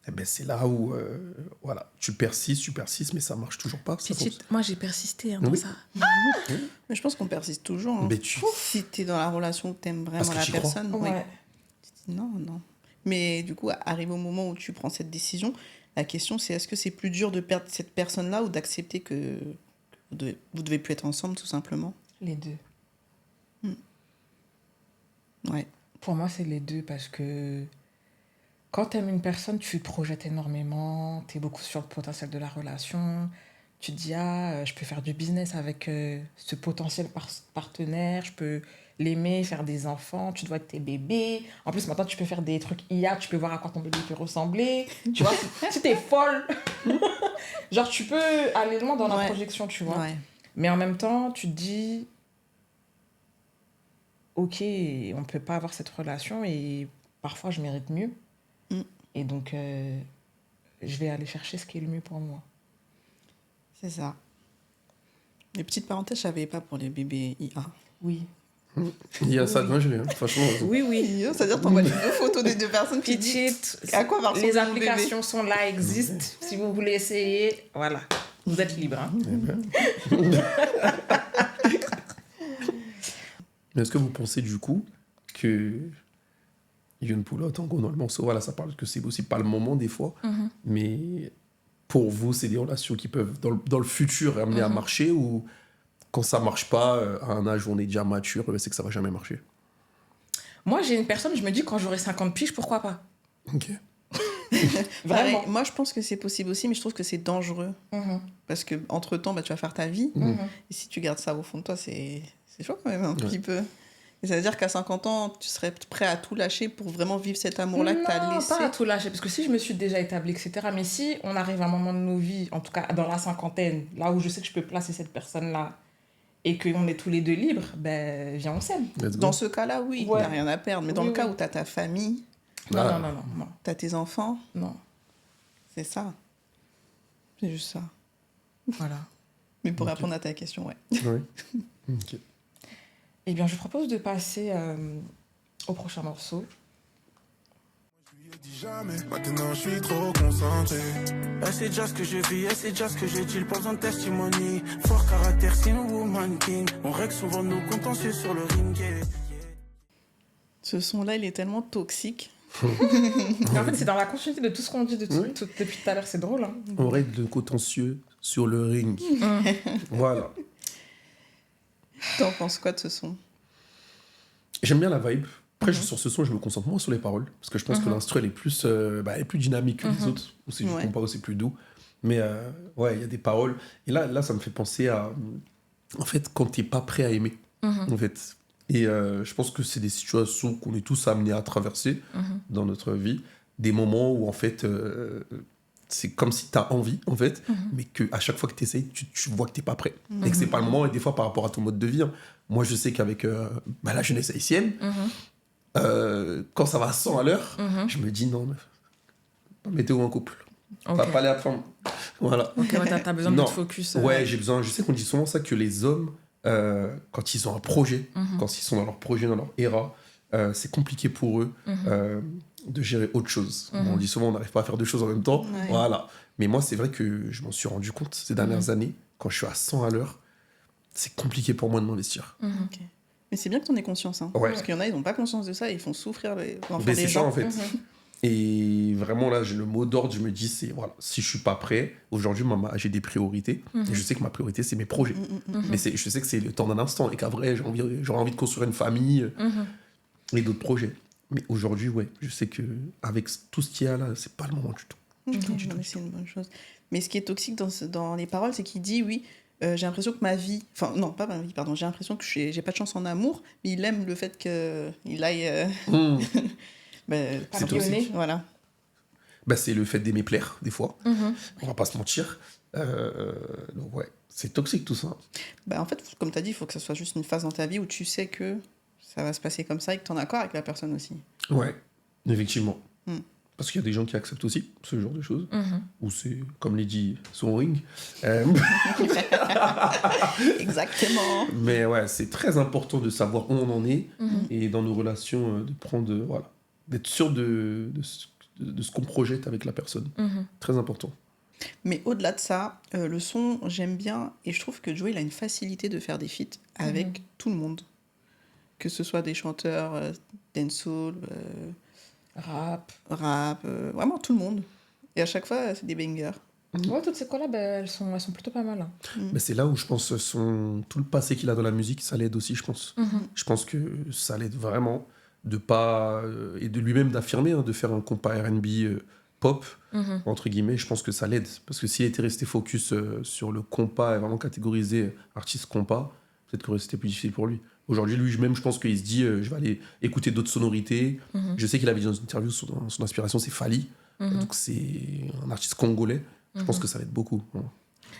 eh ben c'est là où voilà, tu persistes, mais ça marche toujours pas. Ça fonctionne. Moi, j'ai persisté dans Oui. ça. Mais je pense qu'on persiste toujours. Hein. Mais tu- Si t'es dans la relation où t'aimes Parce vraiment que la t'y crois. personne, oui. Ouais. Non. Mais du coup, arrive au moment où tu prends cette décision, la question c'est est-ce que c'est plus dur de perdre cette personne-là ou d'accepter que vous devez plus être ensemble tout simplement? Les deux. Ouais. Pour moi, c'est les deux parce que quand tu aimes une personne, tu te projettes énormément, tu es beaucoup sur le potentiel de la relation. Tu te dis, je peux faire du business avec ce potentiel partenaire, je peux l'aimer, faire des enfants, tu dois être tes bébés. En plus, maintenant, tu peux faire des trucs IA, tu peux voir à quoi ton bébé peut ressembler. Tu vois, si t'es folle, genre, tu peux aller loin dans la Ouais. projection, tu vois. Ouais. Mais en même temps, tu te dis, ok, on peut pas avoir cette relation et parfois je mérite mieux. Et donc, je vais aller chercher ce qui est le mieux pour moi. C'est ça. Les petites parenthèses, je savais pas pour les bébés IA. Oui. Il y a ça de manger, hein. Franchement. Oui, oui. C'est-à-dire t'envoies les deux photos des deux personnes qui disent Petite, à quoi va ressembler les mon bébé. applications sont là, existent. Si vous voulez essayer, voilà. Vous êtes libre. Hein. Mais est-ce que vous pensez du coup que Youn Poulot, en gros, dans le morceau, voilà, ça parle que c'est aussi pas le moment des fois, mais pour vous, c'est des relations qui peuvent, dans le futur, amener à marcher ou quand ça marche pas, à un âge où on est déjà mature, c'est que ça va jamais marcher? Moi, j'ai une personne, je me dis, quand j'aurai 50 piges, pourquoi pas? Ok. Pareil, Vraiment. moi, je pense que c'est possible aussi, mais je trouve que c'est dangereux. Parce que entre temps tu vas faire ta vie. Et si tu gardes ça au fond de toi, c'est chaud quand même, un petit peu. Et ça veut dire qu'à 50 ans, tu serais prêt à tout lâcher pour vraiment vivre cet amour-là que tu as Non, laissé. pas à tout lâcher, parce que si je me suis déjà établie, etc., mais si on arrive à un moment de nos vies, en tout cas dans la cinquantaine, là où je sais que je peux placer cette personne-là, et qu'on est tous les deux libres, ben, viens, on s'aime. Let's go. Dans ce cas-là, oui, Ouais. t'as rien à perdre. Mais dans Oui, le cas oui. où tu as ta famille, Non, Ah. non. tu as tes enfants, Non, c'est ça. C'est juste ça. voilà. Mais pour Ok. répondre à ta question, ouais. Oui. Ok. Eh bien, je propose de passer au prochain morceau. dis jamais, maintenant je suis trop concentré. C'est déjà ce que je vis, c'est déjà ce que j'ai dit, pas besoin de testimony. Fort caractère, c'est une woman king. On règle souvent nos contentieux sur le ring. Ce son-là, il est tellement toxique. Mais en fait, c'est dans la continuité de tout ce qu'on dit depuis tout à l'heure, c'est drôle. Hein. On règle le contentieux sur le ring. Voilà. T'en penses quoi de ce son? J'aime bien la vibe. Après, sur ce son, je me concentre moins sur les paroles. Parce que je pense que l'instru, elle est plus, elle est plus dynamique que les autres. Ou c'est du compas, ou c'est plus doux. Mais ouais, il y a des paroles. Et là, ça me fait penser à... En fait, quand t'es pas prêt à aimer. En fait. Et je pense que c'est des situations qu'on est tous amenés à traverser dans notre vie. Des moments où, en fait, c'est comme si t'as envie, en fait, mais qu'à chaque fois que t'essayes, tu vois que t'es pas prêt. Et que c'est pas le moment. Et des fois, par rapport à ton mode de vie, hein, moi, je sais qu'avec la jeunesse haïtienne, quand ça va à 100 à l'heure, je me dis non, mettez-vous en couple. Pas aller à fond. Voilà. Ok, ouais, t'as besoin de te focus. Ouais, j'ai besoin. Je sais qu'on dit souvent ça, que les hommes, quand ils ont un projet, quand ils sont dans leur projet, dans leur éra, c'est compliqué pour eux de gérer autre chose. On dit souvent on n'arrive pas à faire deux choses en même temps. Ouais. Voilà. Mais moi, c'est vrai que je m'en suis rendu compte ces dernières années, quand je suis à 100 à l'heure, c'est compliqué pour moi de m'investir. Okay. Mais c'est bien que tu en aies conscience. Hein, parce qu'il y en a, ils n'ont pas conscience de ça et ils font souffrir l'enfant des gens. Ça, en fait. Et vraiment, là, j'ai le mot d'ordre, je me dis, c'est voilà, si je suis pas prêt, aujourd'hui, j'ai des priorités. Et je sais que ma priorité, c'est mes projets. Mais je sais que c'est le temps d'un instant et qu'à vrai, j'aurais envie de construire une famille et d'autres projets. Mais aujourd'hui, ouais, je sais qu'avec tout ce qu'il y a là, c'est pas le moment du tout. C'est une bonne chose. Mais ce qui est toxique dans les paroles, c'est qu'il dit, oui, j'ai l'impression que ma vie... Enfin, non, pas ma vie, pardon. J'ai l'impression que j'ai pas de chance en amour, mais il aime le fait qu'il aille... c'est toxique. Voilà. C'est le fait d'aimer plaire, des fois. On va pas se mentir. Donc, ouais, c'est toxique tout ça. En fait, comme tu as dit, il faut que ça soit juste une phase dans ta vie où tu sais que ça va se passer comme ça et que tu es en accord avec la personne aussi. Ouais, effectivement. Parce qu'il y a des gens qui acceptent aussi ce genre de choses. Ou c'est, comme l'a dit, son ring. Exactement. Mais ouais, c'est très important de savoir où on en est et dans nos relations, de prendre... voilà, d'être sûr de ce qu'on projette avec la personne. Très important. Mais au-delà de ça, le son, j'aime bien. Et je trouve que Joe, il a une facilité de faire des feats avec tout le monde. Que ce soit des chanteurs, dancehall, rap, vraiment tout le monde. Et à chaque fois, c'est des bangers. Ouais, toutes ces collabs, elles sont plutôt pas mal. Mais c'est là où je pense tout le passé qu'il a dans la musique, ça l'aide aussi, je pense. Je pense que ça l'aide vraiment de pas... et de lui-même d'affirmer, de faire un compas R&B pop, entre guillemets, je pense que ça l'aide. Parce que s'il était resté focus sur le compas et vraiment catégorisé artiste compas, peut-être que c'était plus difficile pour lui. Aujourd'hui, lui-même, je pense qu'il se dit je vais aller écouter d'autres sonorités. Je sais qu'il avait dit dans une interview, son inspiration, c'est Fally. Donc c'est un artiste congolais. Je pense que ça l'aide beaucoup. Ouais.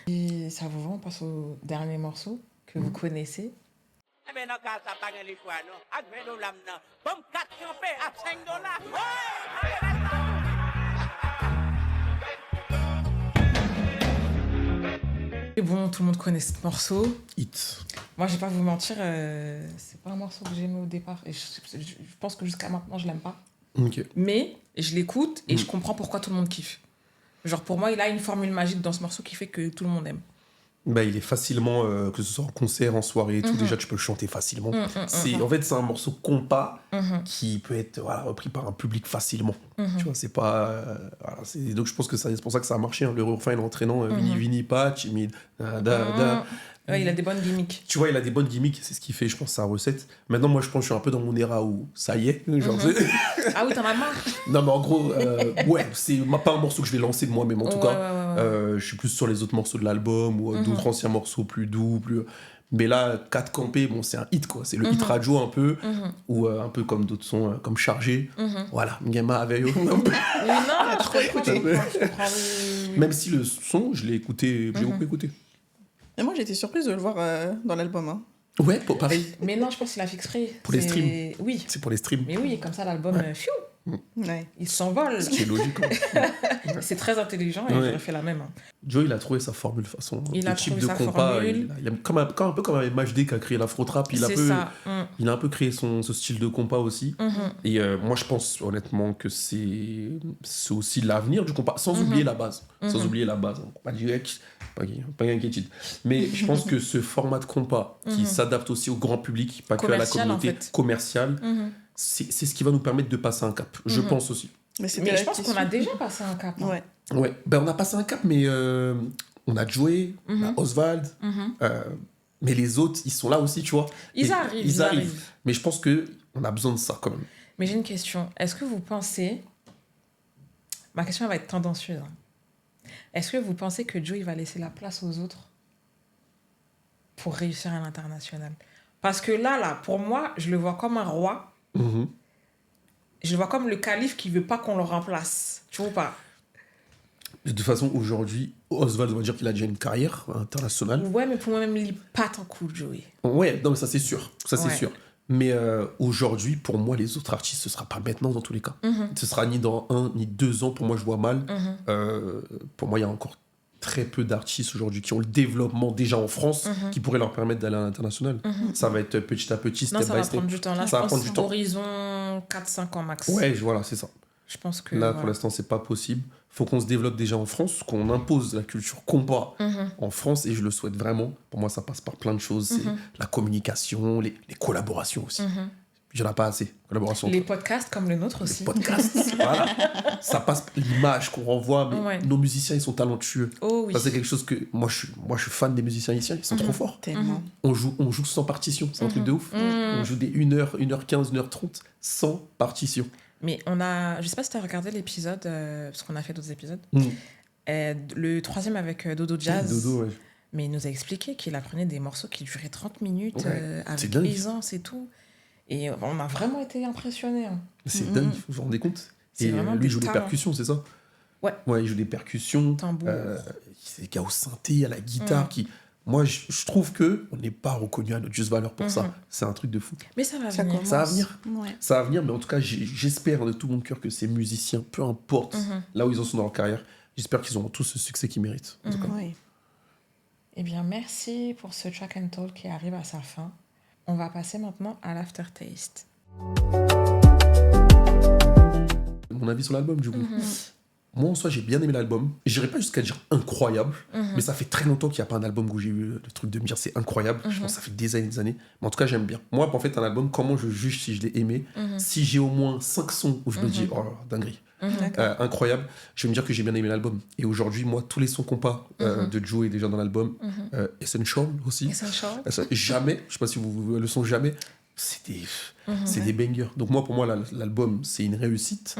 Et ça vous va, on passe au dernier morceau que vous connaissez. Et bon, tout le monde connaît ce morceau. Hit. Moi, je vais pas vous mentir, c'est pas un morceau que j'aimais au départ. Et je pense que jusqu'à maintenant, je l'aime pas. Okay. Mais je l'écoute et je comprends pourquoi tout le monde kiffe. Genre, pour moi, il a une formule magique dans ce morceau qui fait que tout le monde aime. Il est facilement, que ce soit en concert, en soirée et tout, déjà tu peux le chanter facilement. En fait, c'est un morceau compas qui peut être repris par un public facilement. Tu vois, c'est pas... donc je pense que c'est pour ça que ça a marché. Le refrain, il est entraînant. Vini, Vini, patch, il il a des bonnes gimmicks. Tu vois, il a des bonnes gimmicks, c'est ce qui fait, je pense, sa recette. Maintenant, moi, je pense que je suis un peu dans mon éra où ça y est. Genre, Ah oui, t'en as marre. Non, mais en gros, ouais, c'est pas un morceau que je vais lancer de moi-même, en tout cas. Je suis plus sur les autres morceaux de l'album ou d'autres anciens morceaux plus doux, plus... Mais là, 4 campés, bon, c'est un hit, quoi. C'est le hit radio un peu, ou un peu comme d'autres sons, comme Chargé. Voilà, Ngema avec eux. Oui, non, je crois écouter. Même si le son, je l'ai écouté, j'ai beaucoup écouté. Et moi, j'étais surprise de le voir dans l'album. Hein. Ouais, pareil. Mais non, je pense qu'il a fait exprès. Pour les streams. Oui. C'est pour les streams. Mais oui, comme ça, l'album, Ouais. Il s'envole. Ce qui est logique. Hein. C'est très intelligent et Ouais. j'aurais fait la même. Hein. Joe, il a trouvé sa formule de toute façon. Il Le a type trouvé de sa compas, formule. il a un peu comme avec MHD qui a créé l'afro-trap, il C'est ça. a un peu créé ce style de compas aussi. Mhm. Et moi, je pense honnêtement que c'est aussi l'avenir du compas, sans oublier la base. Sans oublier la base. Hein. Pas direct, pas d'inquiétude. Mais je pense que ce format de compas qui s'adapte aussi au grand public, pas que à la Commercial, communauté en fait. commerciale, Mhm. c'est ce qui va nous permettre de passer un cap. Je pense aussi. Mais Mais je pense qu'on a déjà passé un cap. Hein. Ouais. Ouais, on a passé un cap, mais on a Joey, on a Oswald, mais les autres, ils sont là aussi, tu vois. Ils Et arrivent. Mais je pense qu'on a besoin de ça quand même. Mais j'ai une question. Est-ce que vous pensez... Ma question elle va être tendancieuse. Hein. Est-ce que vous pensez que Joe il va laisser la place aux autres pour réussir à l'international? Parce que là, pour moi, je le vois comme un roi. Mhm. Je le vois comme le calife qui veut pas qu'on le remplace. Tu vois ou pas? De toute façon, aujourd'hui, Oswald, on va dire qu'il a déjà une carrière internationale. Ouais, mais pour moi-même, il pâte en coup, Joey. Ouais, non, mais ça c'est sûr. Ça c'est Ouais. sûr. Mais aujourd'hui, pour moi, les autres artistes, ce sera pas maintenant dans tous les cas. Ce sera ni dans 1 ni 2 ans. Pour moi, je vois mal. Pour moi, il y a encore très peu d'artistes aujourd'hui qui ont le développement déjà en France qui pourrait leur permettre d'aller à l'international. Ça va être petit à petit, Non, step ça by va step. prendre du temps. Là, Ça va je prendre pense du temps. horizon 4-5 ans max. Ouais, voilà, c'est ça. Je pense que... Là, voilà. pour l'instant, c'est pas possible. Faut qu'on se développe déjà en France, qu'on impose la culture compas en France, et je le souhaite vraiment. Pour moi, ça passe par plein de choses. C'est la communication, les collaborations aussi. Il n'y en a pas assez. Collaboration. Les podcasts comme le nôtre aussi. Podcasts, voilà. Ça passe l'image qu'on renvoie, mais Ouais. nos musiciens, ils sont talentueux. Oh oui. Ça, c'est quelque chose que... Moi, je suis fan des musiciens ici, ils sont trop forts. Tellement. On joue sans partition, c'est un truc de ouf. On joue des 1h, 1h15, 1h30 sans partition. Mais on a... Je sais pas si tu as regardé l'épisode, parce qu'on a fait d'autres épisodes. Le 3e avec Dodo Jazz. Dodo, ouais. Mais il nous a expliqué qu'il apprenait des morceaux qui duraient 30 minutes Ouais, c'est avec dingue. aisance et tout. Et on a vraiment été impressionnés. Hein. C'est dingue, vous vous rendez compte? C'est Et vraiment lui, des il joue des talents. percussions, c'est ça? Ouais. Ouais, il joue des percussions. Tambour. C'est des gars au synthé, à la guitare qui... Moi, je trouve qu'on n'est pas reconnu à notre juste valeur pour ça. C'est un truc de fou. Mais ça va Ça venir. commence. Ça va venir. Ouais. Ça va venir, mais en tout cas, j'espère de tout mon cœur que ces musiciens, peu importe là où ils en sont dans leur carrière, j'espère qu'ils auront tous ce succès qu'ils méritent. En tout cas. Ouais. Eh bien, merci pour ce track and talk qui arrive à sa fin. On va passer maintenant à l'aftertaste. Mon avis sur l'album, du coup. Moi, en soi, j'ai bien aimé l'album. J'irai pas jusqu'à dire incroyable, mais ça fait très longtemps qu'il n'y a pas un album où j'ai eu le truc de me dire c'est incroyable. Je pense que ça fait des années. Mais en tout cas, j'aime bien. Moi, en fait, un album, comment je juge si je l'ai aimé? Si j'ai au moins 5 sons où je me dis, oh, dinguerie. Incroyable, je vais me dire que j'ai bien aimé l'album. Et aujourd'hui, moi, tous les sons compas de Joe est déjà dans l'album. Essential aussi. Essential. Jamais, je sais pas si vous le son jamais, c'est des bangers. Donc moi, pour moi, l'album, c'est une réussite.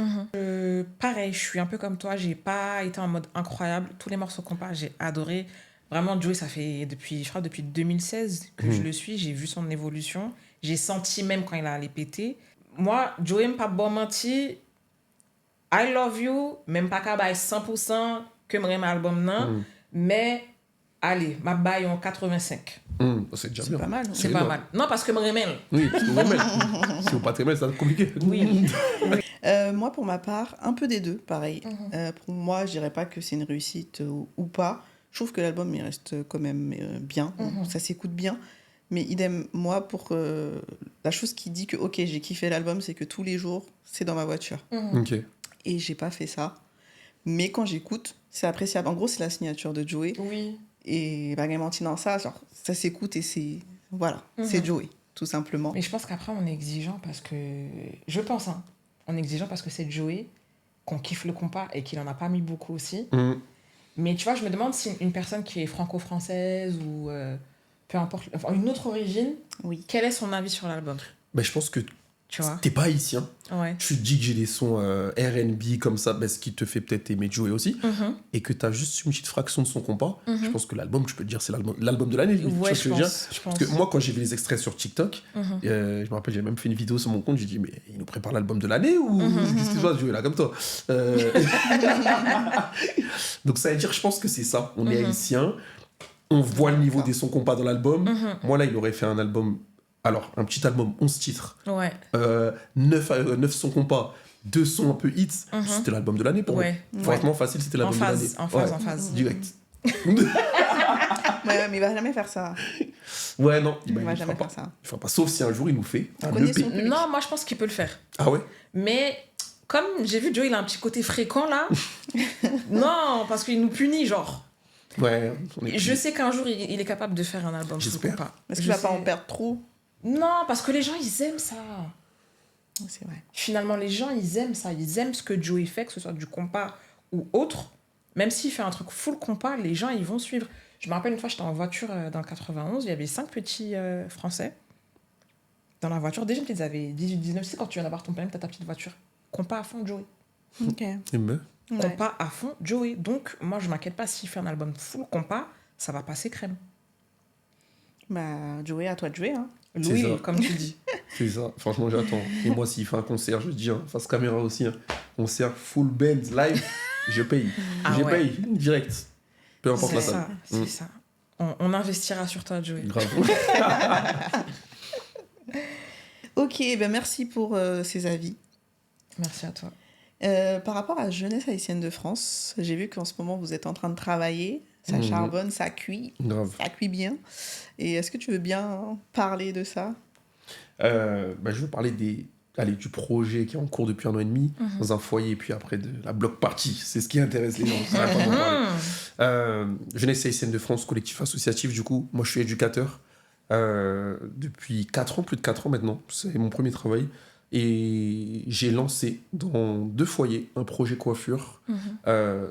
Pareil, je suis un peu comme toi. J'ai pas été en mode incroyable. Tous les morceaux compas, j'ai adoré. Vraiment, Joey, ça fait je crois depuis 2016 que je le suis. J'ai vu son évolution. J'ai senti même quand il a allé péter. Moi, Joey m'pas bon menti. I love you, même pas qu'à bailler 100% que m'aime album non, mais allez, ma baille en 85. C'est déjà C'est bien. pas mal. C'est pas énorme. mal. Non, parce que m'aime. Oui, parce que vous m'aimez. Si vous pas t'aimer, ça va être compliqué. Oui. Moi, pour ma part, un peu des deux, pareil. Pour moi, je dirais pas que c'est une réussite ou pas. Je trouve que l'album, il reste quand même bien. Ça s'écoute bien. Mais idem, moi, pour la chose qui dit que, ok, j'ai kiffé l'album, c'est que tous les jours, c'est dans ma voiture. Ok. Et j'ai pas fait ça. Mais quand j'écoute, c'est appréciable. En gros, c'est la signature de Joey. Oui. Et Bagamanti dans ça, genre, ça s'écoute et c'est... Voilà, c'est Joey, tout simplement. Mais je pense qu'après, on est exigeant parce que... Je pense, hein. On est exigeant parce que c'est Joey, qu'on kiffe le compas et qu'il en a pas mis beaucoup aussi. Mais tu vois, je me demande si une personne qui est franco-française ou peu importe, enfin, une autre origine, Oui. quel est son avis sur l'album? Ben, je pense que Tu vois? t'es pas haïtien. Ouais. Tu te dis que j'ai des sons R&B comme ça, ben, ce qui te fait peut-être aimer Joey aussi, et que t'as juste une petite fraction de son compas. Je pense que l'album, tu peux te dire, c'est l'album de l'année. limite. Tu vois Ouais, ce je que je veux dire? pense. Parce que moi, quand j'ai vu les extraits sur TikTok, je me rappelle, j'ai même fait une vidéo sur mon compte, j'ai dit, mais il nous prépare l'album de l'année ou qu'est-ce qui se passe, Joey, là, comme toi Donc ça veut dire, je pense que c'est ça. On est haïtien, on voit le niveau des sons compas dans l'album. Moi, là, il aurait fait un album, alors, un petit album, 11 titres, Ouais. 9 sons compas, 2 sons un peu hits, c'était l'album de l'année pour moi. Ouais. Franchement, facile, c'était l'album de l'année. En phase. Direct. Ouais, mais il va jamais faire ça. Ouais, non. Il va il jamais fera faire ça. Il fera pas. Sauf si un jour il nous fait un connaît EP. son public. Non, moi je pense qu'il peut le faire. Ah ouais? Mais comme j'ai vu Joe, il a un petit côté fréquent là. Non, parce qu'il nous punit, genre. Ouais. Je sais qu'un jour il est capable de faire un album. J'espère. Pas. Est-ce qu'il va pas en perdre trop? Non, parce que les gens ils aiment ça. C'est vrai. Finalement, les gens ils aiment ça. Ils aiment ce que Joey fait, que ce soit du compas ou autre. Même s'il fait un truc full compas, les gens ils vont suivre. Je me rappelle une fois, j'étais en voiture dans le 91, il y avait 5 petits Français dans la voiture. Déjà, ils avaient 18, 19. C'est quand tu viens d'avoir ton permis, t'as ta petite voiture. Compas à fond, Joey. Ok. Et ben, Compas à fond, Joey. Donc, moi, je m'inquiète pas s'il fait un album full compas, ça va passer crème. Bah, Joey, à toi de jouer. Hein. C'est Louis, ça. comme tu dis. c'est ça. Franchement, j'attends. Et moi, s'il fait un concert, je dis, face caméra aussi, concert full band live, je paye. Ah je ouais. paye, direct. Peu importe C'est la salle. ça, c'est ça. On investira sur toi, Joey. Grave. Ok, ben merci pour ces avis. Merci à toi. Par rapport à Jeunesse haïtienne de France, j'ai vu qu'en ce moment, vous êtes en train de travailler. Ça Mhm. charbonne, ça cuit. Grave. Ça cuit bien. Et est-ce que tu veux bien parler de ça? Je veux parler du projet qui est en cours depuis 1 an et demi, dans un foyer, et puis après de la block party. C'est ce qui intéresse les gens. Ça va pas m'en parler. Jeunesse haïtienne de France, collectif associatif, du coup. Moi, je suis éducateur depuis 4 ans, plus de 4 ans maintenant. C'est mon premier travail. Et j'ai lancé dans 2 foyers un projet coiffure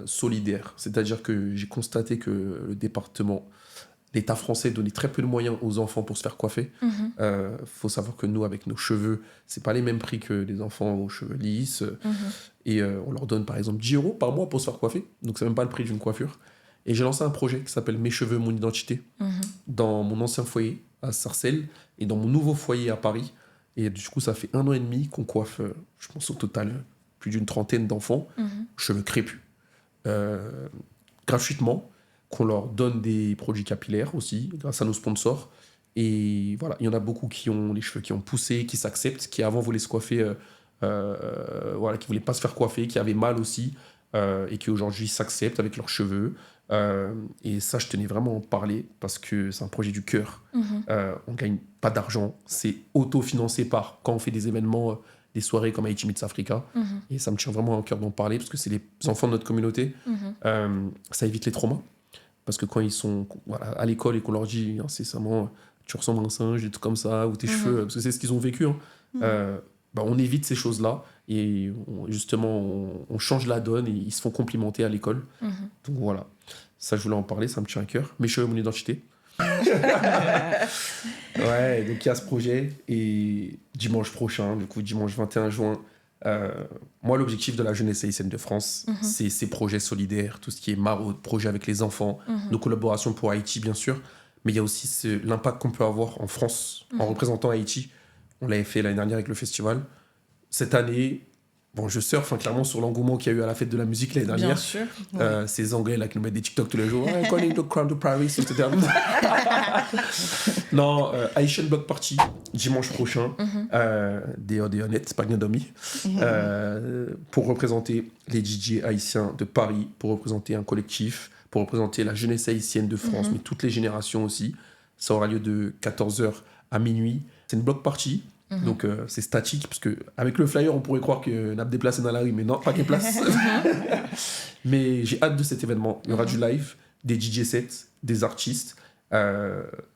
solidaire. C'est-à-dire que j'ai constaté que le département, l'État français donnait très peu de moyens aux enfants pour se faire coiffer. Faut savoir que nous, avec nos cheveux, c'est pas les mêmes prix que les enfants aux cheveux lisses. Et on leur donne par exemple 10 € par mois pour se faire coiffer. Donc c'est même pas le prix d'une coiffure. Et j'ai lancé un projet qui s'appelle Mes cheveux, mon identité, dans mon ancien foyer à Sarcelles et dans mon nouveau foyer à Paris. Et du coup, ça fait 1 an et demi qu'on coiffe, je pense au total, plus d'une 30aine d'enfants, cheveux crépus, gratuitement, qu'on leur donne des produits capillaires aussi, grâce à nos sponsors. Et voilà, il y en a beaucoup qui ont les cheveux qui ont poussé, qui s'acceptent, qui avant voulaient se coiffer, qui voulaient pas se faire coiffer, qui avaient mal aussi, et qui aujourd'hui s'acceptent avec leurs cheveux. Et ça, je tenais vraiment à en parler parce que c'est un projet du cœur. On gagne pas d'argent, c'est autofinancé par quand on fait des événements, des soirées comme Haïti Meets Africa. Et ça me tient vraiment à cœur d'en parler parce que c'est les enfants de notre communauté. Ça évite les traumas parce que quand ils sont à l'école et qu'on leur dit incessamment tu ressembles à un singe, des trucs comme ça, ou tes cheveux, parce que c'est ce qu'ils ont vécu. On évite ces choses-là et on change la donne et ils se font complimenter à l'école. Donc voilà, ça je voulais en parler, ça me tient à cœur. Mes cheveux, mon identité. Ouais, donc il y a ce projet et dimanche prochain, du coup dimanche 21 juin, moi l'objectif de la jeunesse haïtienne de France, c'est ces projets solidaires, tout ce qui est maraude, projet avec les enfants, nos collaborations pour Haïti bien sûr, mais il y a aussi l'impact qu'on peut avoir en France en représentant Haïti. On l'avait fait l'année dernière avec le festival. Cette année, je surfe clairement sur l'engouement qu'il y a eu à la fête de la musique l'année dernière. Bien sûr. Ces Anglais là qui nous mettent des TikTok tous les jours. Calling the crowd to Paris, etc. Non, Haitian Block Party, dimanche prochain, des honnêtes, pas bien d'amis, pour représenter les DJ haïtiens de Paris, pour représenter un collectif, pour représenter la jeunesse haïtienne de France, mais toutes les générations aussi. Ça aura lieu de 14h à minuit. C'est une block party. Donc c'est statique parce que avec le flyer on pourrait croire qu'on a déplacé dans la rue, mais non, pas de place. Mais j'ai hâte de cet événement. Il y aura du live, des DJ sets, des artistes, et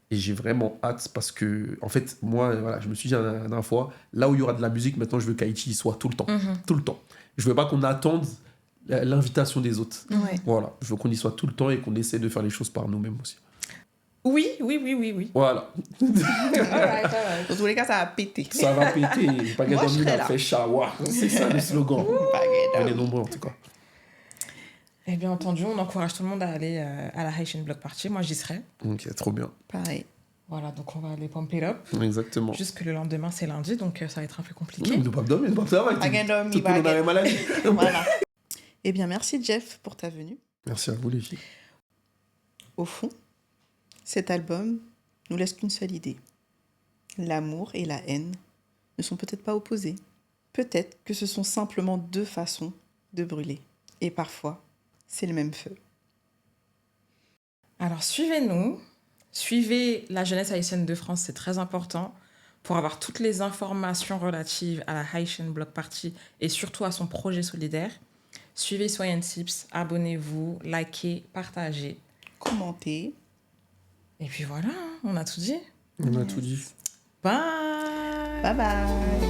j'ai vraiment hâte parce que en fait moi je me suis dit la dernière fois, là où il y aura de la musique maintenant je veux qu'Haïti y soit tout le temps, tout le temps. Je veux pas qu'on attende l'invitation des autres. Voilà, je veux qu'on y soit tout le temps et qu'on essaie de faire les choses par nous-mêmes aussi. Oui. Voilà. Alright. Dans tous les cas, ça va péter. Ça va péter. Pas Moi, je serai là. fait shower. C'est ça le slogan. Venez nombreux en tout cas. Et bien entendu, on encourage tout le monde à aller à la Haitian Block Party. Moi, j'y serai. Ok, trop bien. Pareil. Voilà, donc on va aller pump it up. Exactement. Juste que le lendemain, c'est lundi, donc ça va être un peu compliqué. Non, mais nous pas dormir, nous pas travailler. Baguette, Tout le monde a la maladie. Voilà. Eh bien, merci Jeff pour ta venue. Merci à vous les filles. Au fond, cet album nous laisse qu'une seule idée. L'amour et la haine ne sont peut-être pas opposés, peut-être que ce sont simplement 2 façons de brûler. Et parfois, c'est le même feu. Alors suivez-nous, suivez la jeunesse haïtienne de France, c'est très important pour avoir toutes les informations relatives à la Haitian Block Party et surtout à son projet solidaire. Suivez Soyez Tips, abonnez-vous, likez, partagez. Commentez. Et puis voilà, on a tout dit. On a tout dit. Bye. Bye bye.